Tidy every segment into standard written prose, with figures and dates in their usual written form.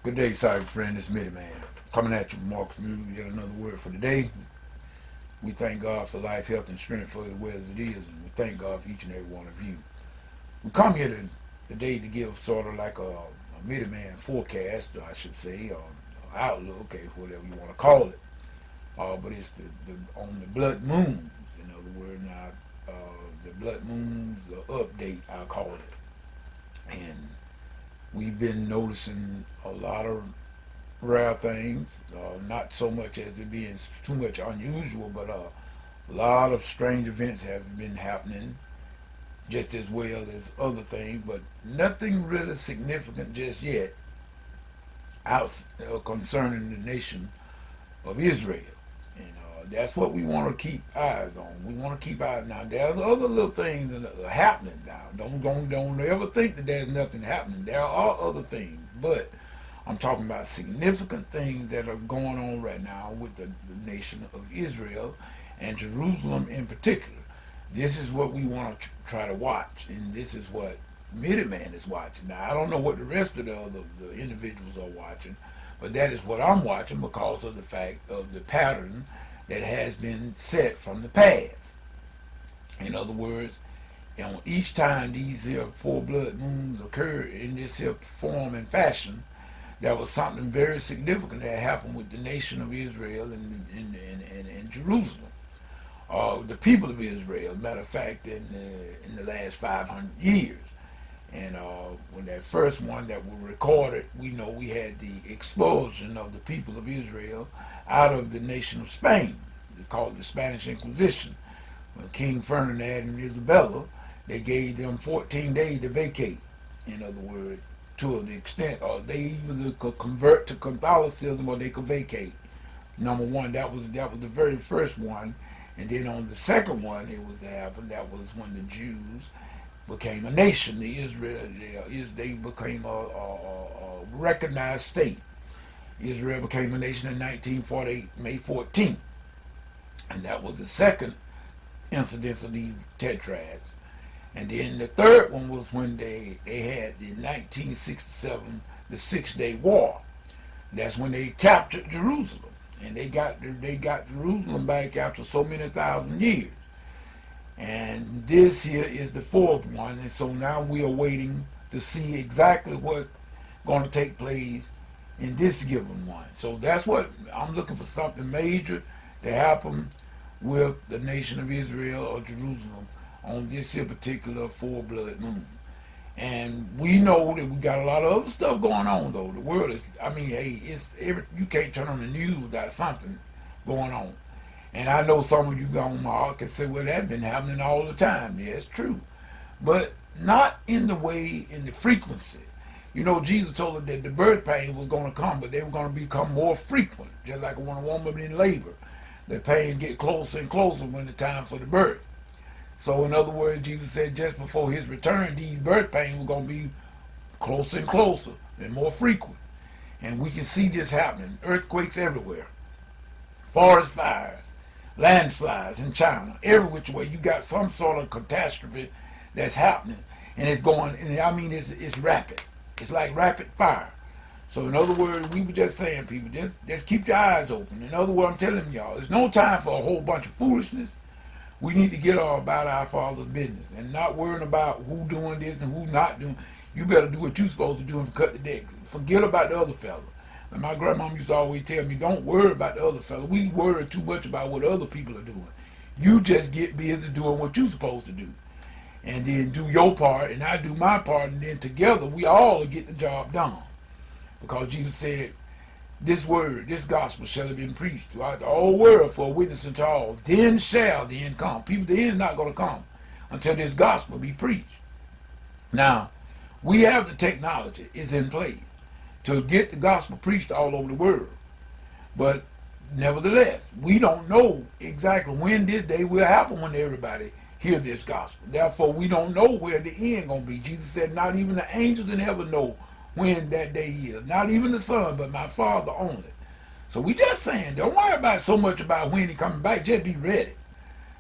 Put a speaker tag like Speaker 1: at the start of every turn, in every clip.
Speaker 1: Good day, cyber friend. It's Mitty Man. Coming at you from Marcus Music, yet another word for today. We thank God for life, health, and strength for the way as it is, and we thank God for each and every one of you. We come here today to give sort of like a Mitty Man forecast, I should say, or outlook, whatever you want to call it. But it's on the blood moons. In other words, now the blood moons, the update, I call it. And we've been noticing a lot of rare things, not so much as it being too much unusual, but a lot of strange events have been happening just as well as other things, but nothing really significant just yet out concerning the nation of Israel. And that's what we want to keep eyes on. We want to keep eyes. Now, there's other little things that are happening now. Don't ever think that there's nothing happening. There are other things, but I'm talking about significant things that are going on right now with the nation of Israel and Jerusalem in particular. This is what we want to try to watch, and this is what Mitty Man is watching. Now, I don't know what the rest of the individuals are watching, but that is what I'm watching because of the fact of the pattern that has been set from the past. In other words, each time these here four blood moons occur in this here form and fashion, there was something very significant that happened with the nation of Israel and Jerusalem. The people of Israel, matter of fact, in the last 500 years. And when that first one that was recorded, we know we had the expulsion of the people of Israel out of the nation of Spain. They called it the Spanish Inquisition. When King Ferdinand and Isabella, they gave them 14 days to vacate. In other words, to the extent, or they either could convert to Catholicism or they could vacate. Number one, that was the very first one. And then on the second one, it was happened. That was when the Jews became a nation. They became a recognized state. Israel became a nation in 1948, May 14th. And that was the second incidence of these tetrads. And then the third one was when they had the 1967, the Six-Day War. That's when they captured Jerusalem. And they got Jerusalem back after so many thousand years. And this here is the fourth one. And so now we are waiting to see exactly what's going to take place in this given one. So that's what I'm looking for, something major to happen with the nation of Israel or Jerusalem on this here particular four blood moon. And we know that we got a lot of other stuff going on, though. The world is, you can't turn on the news without something going on. And I know some of you on my can say, well, that's been happening all the time. Yeah, it's true. But not in the frequency. You know, Jesus told us that the birth pain was going to come, but they were going to become more frequent. Just like when a woman in labor, the pain get closer and closer when the time for the birth. So in other words, Jesus said just before his return, these birth pains were going to be closer and closer and more frequent. And we can see this happening. Earthquakes everywhere. Forest fires. Landslides in China. Every which way you got some sort of catastrophe that's happening. And it's going, and it's rapid. It's like rapid fire. So in other words, we were just saying, people, just keep your eyes open. In other words, I'm telling y'all, there's no time for a whole bunch of foolishness. We need to get about our Father's business and not worrying about who doing this and who not doing. You better do what you're supposed to do and cut the deck. Forget about the other fella. And my grandmom used to always tell me, don't worry about the other fella. We worry too much about what other people are doing. You just get busy doing what you're supposed to do. And then do your part and I do my part, and then together we all get the job done. Because Jesus said, this word, this gospel shall have been preached throughout the whole world for a witness unto all. Then shall the end come. People, the end is not going to come until this gospel be preached. Now, we have the technology. It's in place to get the gospel preached all over the world. But nevertheless, we don't know exactly when this day will happen when everybody hear this gospel. Therefore, we don't know where the end going to be. Jesus said not even the angels in heaven know when that day is. Not even the Son, but my Father only. So we just saying, don't worry about so much about when he coming back. Just be ready.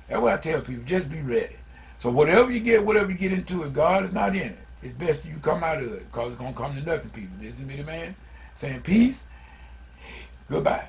Speaker 1: That's what I tell people. Just be ready. So whatever you get into, if God is not in it, it's best that you come out of it, because it's going to come to nothing, people. This is me, the man. saying peace, goodbye.